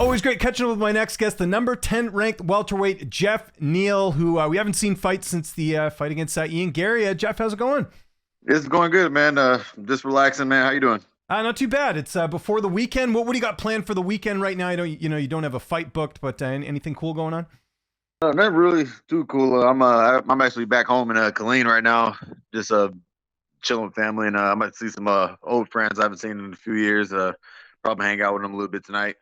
Always great catching up with my next guest, the number 10 ranked welterweight Geoff Neal, who we haven't seen fight since the fight against Ian Garry. Geoff, how's it going? It's going good, man. Just relaxing, man. How you doing? Not too bad. It's before the weekend. What do you got planned for the weekend right now? I know you don't have a fight booked, but anything cool going on? Not really too cool. I'm actually back home in Killeen right now, just chilling with family, and I might see some old friends I haven't seen in a few years. Probably hang out with them a little bit tonight.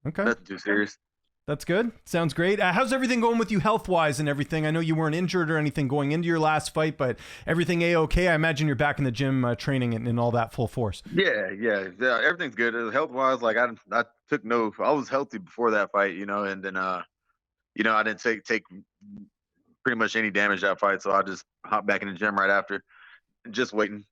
Okay, Nothing too serious. that's good. Sounds great. How's everything going with you health-wise and everything? I know you weren't injured or anything going into your last fight, but everything A-okay? I imagine you're back in the gym training and all that full force. Yeah. Everything's good. Health wise, like I took no. I was healthy before that fight, and then I didn't take pretty much any damage that fight, so I just hopped back in the gym right after, just waiting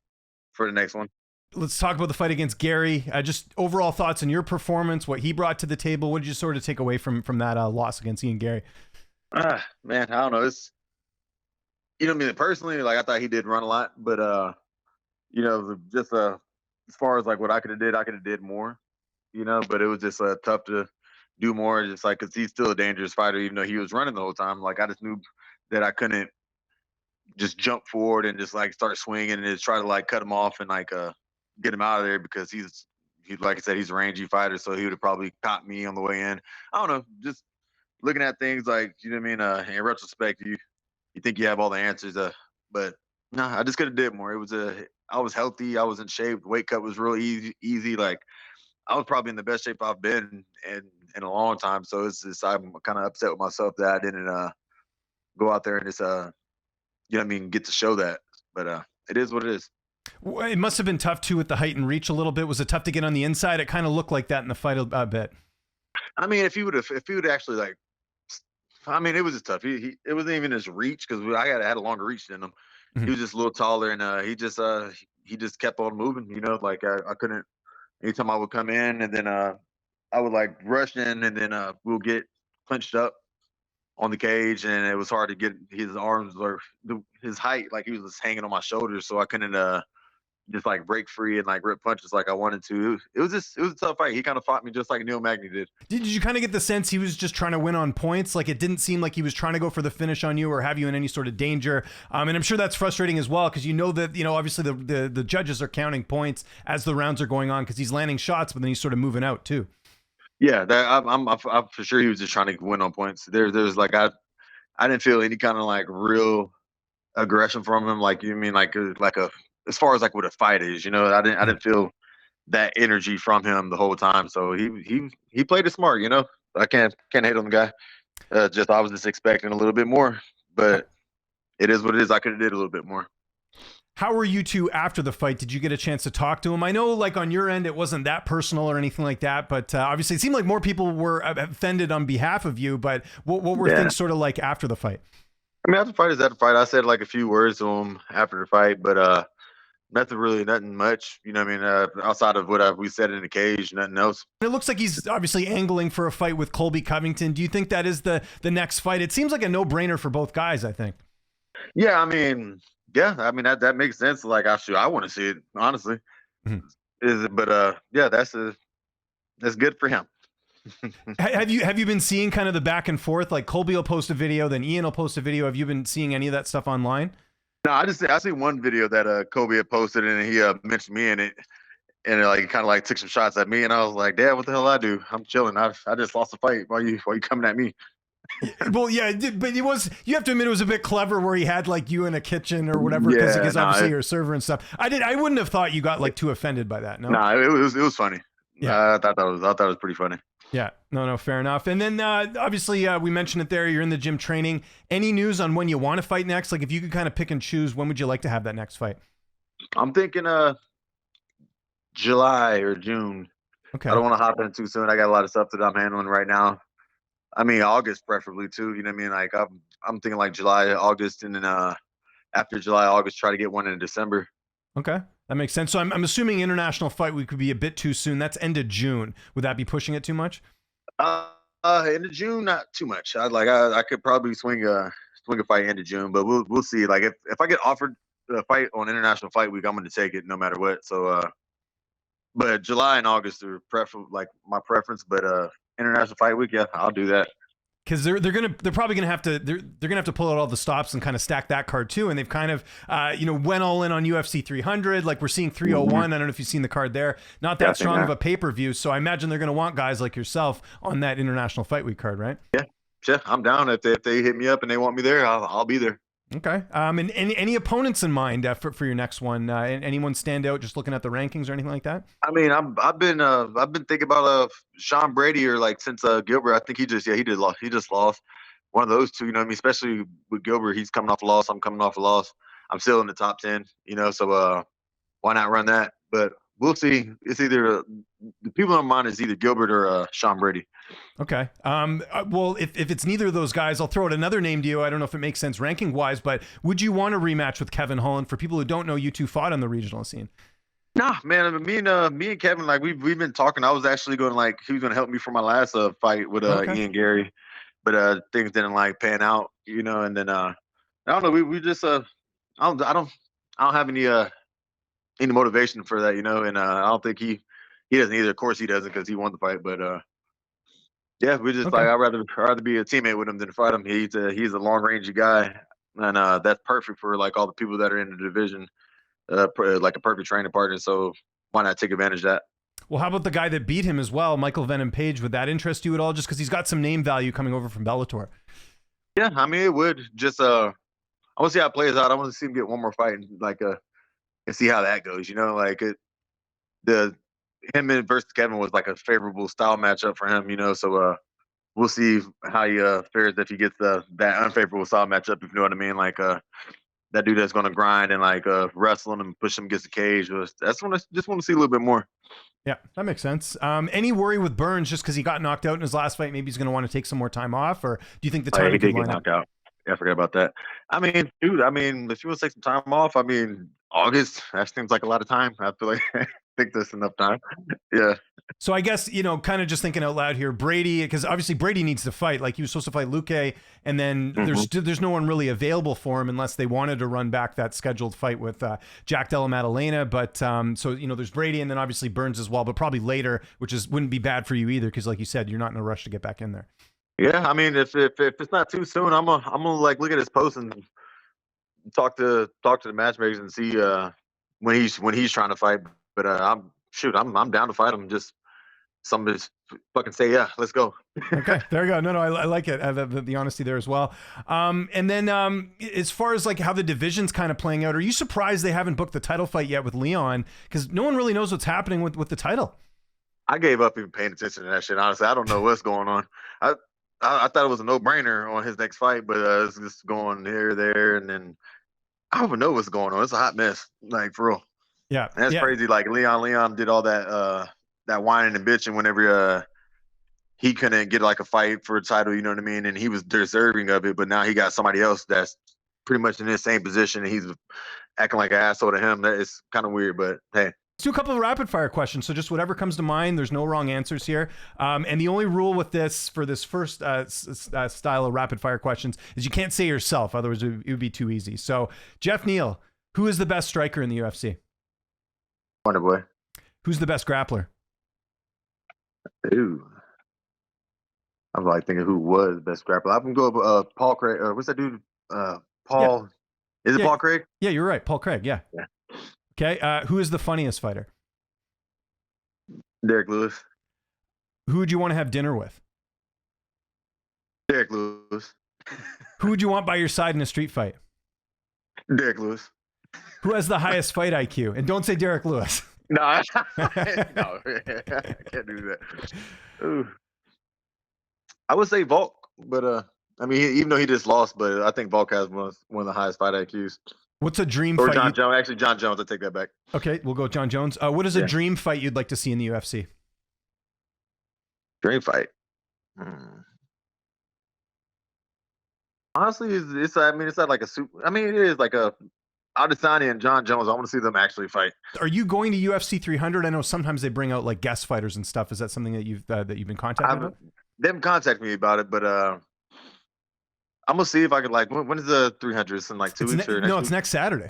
for the next one. Let's talk about the fight against Garry. Just overall thoughts on your performance, what he brought to the table. What did you sort of take away from that loss against Ian Garry? Man, I don't know. It's I mean, personally, like I thought he did run a lot, but just as far as like what I could have did more, but it was just tough to do more, just like because he's still a dangerous fighter, even though he was running the whole time. Like I just knew that I couldn't just jump forward and just like start swinging and just try to like cut him off and like get him out of there because he like I said, he's a rangy fighter, so he would have probably caught me on the way in. I don't know, just looking at things like you know what I mean. In retrospect, you think you have all the answers, but no, I just could have did more. I was healthy, I was in shape. The weight cut was real easy. Like I was probably in the best shape I've been in a long time. So it's just I'm kind of upset with myself that I didn't go out there and just get to show that. But it is what it is. Well, it must have been tough too with the height and reach a little bit. Was it tough to get on the inside? It kind of looked like that in the fight a bit. I mean, if he would actually like, I mean, it was just tough. It wasn't even his reach because had a longer reach than him. He Mhm. was just a little taller, and he just kept on moving. Like I couldn't. Anytime I would come in, and then I would like rush in, and then we'll get clinched up on the cage, and it was hard to get his arms or his height. Like he was just hanging on my shoulders, so I couldn't just like break free and like rip punches like I wanted to. It was a tough fight. He kind of fought me just like Neil Magny did. Did you kind of get the sense he was just trying to win on points? Like it didn't seem like he was trying to go for the finish on you or have you in any sort of danger. And I'm sure that's frustrating as well because you know that obviously the judges are counting points as the rounds are going on because he's landing shots, but then he's sort of moving out too. Yeah, I'm for sure he was just trying to win on points. There's like I didn't feel any kind of like real aggression from him. Like you mean like a as far as like what a fight is, I didn't feel that energy from him the whole time. So he played it smart. I can't hate on the guy. Just I was just expecting a little bit more, but it is what it is. I could have did a little bit more. How were you two after the fight? Did you get a chance to talk to him? I know, like on your end, it wasn't that personal or anything like that, but obviously, it seemed like more people were offended on behalf of you. But what were Yeah. things sort of like after the fight? I mean, after the fight is after the fight. I said like a few words to him after the fight, but nothing much. You know what I mean? Outside of what we said in the cage, nothing else. It looks like he's obviously angling for a fight with Colby Covington. Do you think that is the next fight? It seems like a no brainer for both guys. I think. Yeah, I mean, yeah, I mean that makes sense. Like I want to see it honestly. Mhm. Is it? But yeah, that's good for him. Have you been seeing kind of the back and forth? Like Colby will post a video, then Ian will post a video. Have you been seeing any of that stuff online? No, I see one video that Kobe had posted and he mentioned me in it, and like kind of like took some shots at me, and I was like, Dad, what the hell I do? I'm chilling. I just lost a fight. Why you coming at me? Well, yeah, but it was. You have to admit it was a bit clever where he had like you in a kitchen or whatever because Yeah, no, obviously you're a server and stuff. I wouldn't have thought you got like too offended by that. No. no, it was funny. Yeah. I thought it was pretty funny. Yeah. No, fair enough. And then obviously we mentioned it there. You're in the gym training. Any news on when you want to fight next? Like if you could kind of pick and choose, when would you like to have that next fight? I'm thinking July or June. Okay. I don't want to hop in too soon. I got a lot of stuff that I'm handling right now. I mean, August preferably too. You know what I mean? Like I'm thinking like July, August, and then after July, August, try to get one in December. Okay. That makes sense. So I'm assuming international fight week could be a bit too soon. That's end of June. Would that be pushing it too much? End of June, not too much. I could probably swing a fight end of June, but we'll see. Like if I get offered a fight on international fight week, I'm going to take it no matter what. So but July and August are like my preference, but International Fight Week, yeah, I'll do that. Because they're probably gonna have to pull out all the stops and kind of stack that card too, and they've kind of went all in on UFC 300. Like we're seeing 301. I don't know if you've seen the card there. Not that strong of a pay-per-view, so I imagine they're gonna want guys like yourself on that International Fight Week card, right? Yeah, I'm down. If they hit me up and they want me there, I'll be there. Okay. And any opponents in mind for your next one? Anyone stand out just looking at the rankings or anything like that? I mean, I've been thinking about Sean Brady or like since Gilbert. I think he just lost one of those two. You know what I mean? Especially with Gilbert, he's coming off a loss. I'm coming off a loss. I'm still in the top 10. You know, so why not run that? But we'll see. It's either the people in mind is either Gilbert or Sean Brady. Okay. Well, if it's neither of those guys, I'll throw out another name to you. I don't know if it makes sense ranking wise, but would you want a rematch with Kevin Holland? For people who don't know, you two fought on the regional scene. Nah, man. Me and Kevin, like we've been talking. I was actually going to he was going to help me for my last fight with Ian Garry, but things didn't pan out, you know. And then I don't know. We just I don't have any motivation for that, you know. And I don't think he doesn't either. Of course he doesn't because he won the fight, but yeah, we just I'd rather be a teammate with him than fight him. He's a long range guy, and that's perfect for like all the people that are in the division. Like a perfect training partner, so why not take advantage of that? Well, how about the guy that beat him as well, Michael Venom Page? Would that interest you at all? Just because he's got some name value coming over from Bellator. Yeah, I mean it would. Just I want to see how it plays out. I want to see him get one more fight and and see how that goes. You know, him versus Kevin was like a favorable style matchup for him. You know, so we'll see how he fares if he gets that unfavorable style matchup. If you know what I mean, that dude that's going to grind and wrestle him and push him against the cage. Just want to see a little bit more. Yeah, that makes sense. Any worry with Burns just because he got knocked out in his last fight? Maybe he's going to want to take some more time off, or do you think the time he did get knocked out? Yeah, I forgot about that. I mean, dude, if you want to take some time off, August, that seems like a lot of time. I feel like I think that's enough time. Yeah. So I guess, kind of just thinking out loud here, Brady, because obviously Brady needs to fight. Like he was supposed to fight Luque, and then there's no one really available for him unless they wanted to run back that scheduled fight with Jack Della Maddalena. But so there's Brady, and then obviously Burns as well, but probably later, which wouldn't be bad for you either, because like you said, you're not in a rush to get back in there. Yeah, I mean, if it's not too soon, I'm gonna look at his post and talk to the matchmakers and see when he's trying to fight. But I'm down to fight him. Just somebody fucking say, yeah, let's go. Okay, there you go. No, I like it. The honesty there as well. And then as far as how the division's kind of playing out, are you surprised they haven't booked the title fight yet with Leon? Because no one really knows what's happening with the title. I gave up even paying attention to that shit. Honestly, I don't know what's going on. I thought it was a no-brainer on his next fight, but it's just going here, there, and then I don't even know what's going on. It's a hot mess, for real. Yeah, and that's crazy. Leon did all that whining and bitching whenever he couldn't get a fight for a title. You know what I mean? And he was deserving of it, but now he got somebody else that's pretty much in his same position, and he's acting like an asshole to him. That is kind of weird, but hey. Let's do a couple of rapid fire questions. So just whatever comes to mind. There's no wrong answers here. And the only rule with this for this first style of rapid fire questions is you can't say yourself. Otherwise, it would be too easy. So Geoff Neal, who is the best striker in the UFC? Wonder Boy. Who's the best grappler? Ooh. I'm thinking who was the best grappler. I'm going to go Paul Craig. What's that dude? Paul. Yeah. Is it Paul Craig? Yeah, you're right. Paul Craig. Yeah. Okay, who is the funniest fighter? Derek Lewis. Who would you want to have dinner with? Derek Lewis. Who would you want by your side in a street fight? Derek Lewis. Who has the highest fight IQ? And don't say Derek Lewis. No, no, I can't do that. Ooh. I would say Volk, but even though he just lost, but I think Volk has one of the highest fight IQs. What's a dream fight? Or John Jones. Actually, John Jones. I take that back. Okay, we'll go with John Jones. What is a dream fight you'd like to see in the UFC? Dream fight. Honestly, it's not like a super. It is like a Adesanya and John Jones. I want to see them actually fight. Are you going to UFC 300? I know sometimes they bring out guest fighters and stuff. Is that something that you've been contacted about? They haven't contacted me about it, but I'm gonna see if I could when is the 300? It's in 2 weeks or next week? It's next Saturday.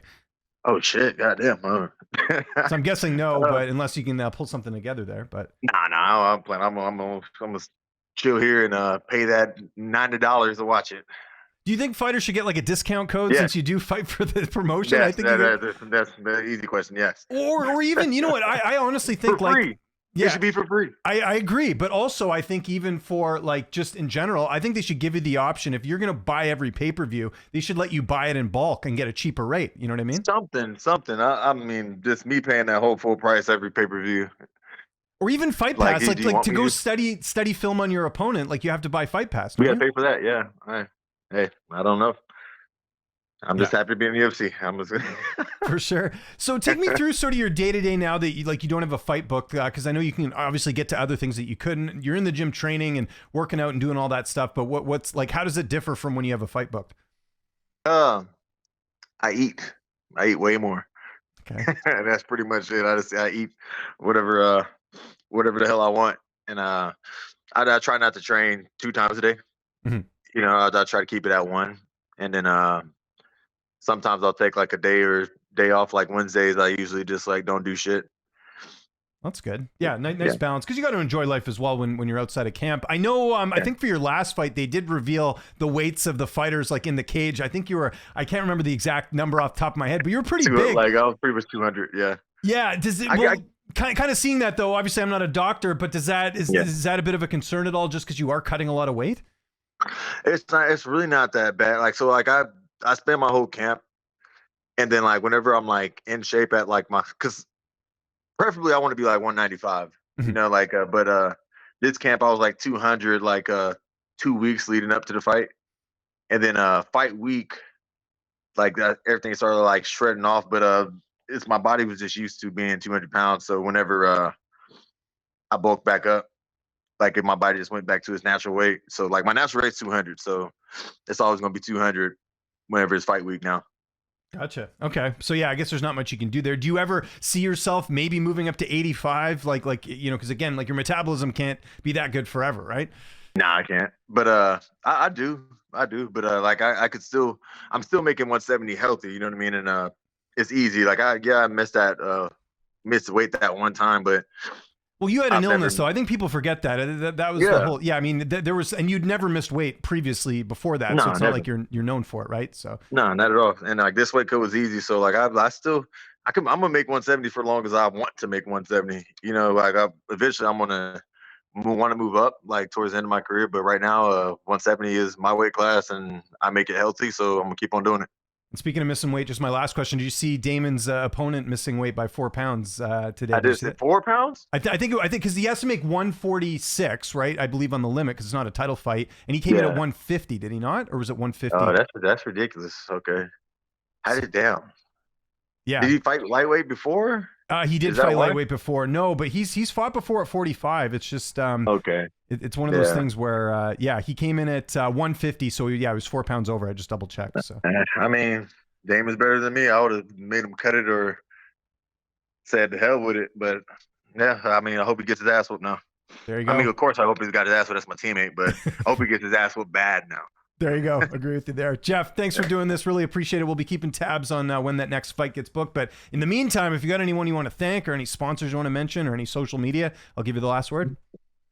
Oh shit! Goddamn. So I'm guessing no, but unless you can pull something together there, but nah, I'm playing. I'm gonna chill here and pay that $90 to watch it. Do you think fighters should get like a discount code Yes. since you do fight for the promotion? Yes, I think that's an easy question. Yes. or even, you know what? I honestly think For free. like, yeah, It should be for free. I agree. But also I think even for like just in general, I think they should give you the option. If you're going to buy every pay-per-view, they should let you buy it in bulk and get a cheaper rate. You know what I mean? Something. I mean, just me paying that whole full price every pay-per-view. Or even Fight Like, Pass, do you like want to me go to- study film on your opponent. Like you have to buy Fight Pass. We don't got to you? pay for that. Yeah. Hey, I don't know. I'm just happy to be in the UFC. I'm just For sure. So take me through sort of your day-to-day now that you don't have a fight book, because I know you can obviously get to other things that you couldn't. You're in the gym training and working out and doing all that stuff, but what's like, how does it differ from when you have a fight booked? I eat way more. Okay. That's pretty much it. I eat whatever the hell I want, and I try not to train 2 times a day. Mhm. You know, I try to keep it at 1, and then sometimes I'll take like a day off. Like Wednesdays, I usually just like don't do shit. That's good. Yeah, nice balance, because you got to enjoy life as well when you're outside of camp. I know. I think for your last fight, they did reveal the weights of the fighters like in the cage. I think I can't remember the exact number off the top of my head, but you were pretty big. Like I was pretty much 200. Yeah. Yeah. Does it? Kind of seeing that though. Obviously, I'm not a doctor, but is that a bit of a concern at all? Just because you are cutting a lot of weight? It's not. It's really not that bad. Like so, like I spend my whole camp, and then like whenever I'm like in shape at like because preferably I want to be like 195. Mhm. You know, like but this camp I was like 200 like 2 weeks leading up to the fight, and then fight week like everything started like shredding off. But it's my body was just used to being 200 pounds, so whenever I bulked back up, like if my body just went back to its natural weight. So like my natural weight's 200, so it's always gonna be 200 whenever it's fight week now. Gotcha. Okay. So yeah, I guess there's not much you can do there. Do you ever see yourself maybe moving up to 85? Like, you know, because again, like your metabolism can't be that good forever, right? Nah, I can't. But I do. But like I could still, I'm still making 170 healthy, you know what I mean? And it's easy. Like I missed weight that one time, but well, you had an illness, though. I think people forget that. That was the whole. Yeah, I mean, there was, and you'd never missed weight previously before that, so it's not like you're known for it, right? So no, not at all. And like this weight cut was easy, so like I'm gonna make 170 for as long as I want to make 170. You know, like eventually I'm gonna want to move up like towards the end of my career, but right now 170 is my weight class, and I make it healthy, so I'm gonna keep on doing it. And speaking of missing weight, just my last question: did you see Damon's opponent missing weight by 4 pounds today? I did 4 pounds. I think because he has to make 146, right? I believe on the limit because it's not a title fight, and he came in at 150. Did he not, or was it 150? Oh, that's ridiculous. Okay, I did down. Yeah. Did he fight lightweight before? He did fight lightweight before. No, but he's fought before at 45. It's just okay. It's one of those things where he came in at 150, so yeah, it was 4 pounds over. I just double checked. So I mean, Damon's better than me. I would have made him cut it or said to hell with it. But yeah, I mean, I hope he gets his ass whooped now. There you go. I mean, of course, I hope he's got his ass whooped. That's my teammate, but I hope he gets his ass whooped bad now. There you go. Agree with you there. Geoff, thanks for doing this. Really appreciate it. We'll be keeping tabs on when that next fight gets booked. But in the meantime, if you got anyone you want to thank or any sponsors you want to mention or any social media, I'll give you the last word.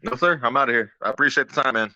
No, sir. I'm out of here. I appreciate the time, man.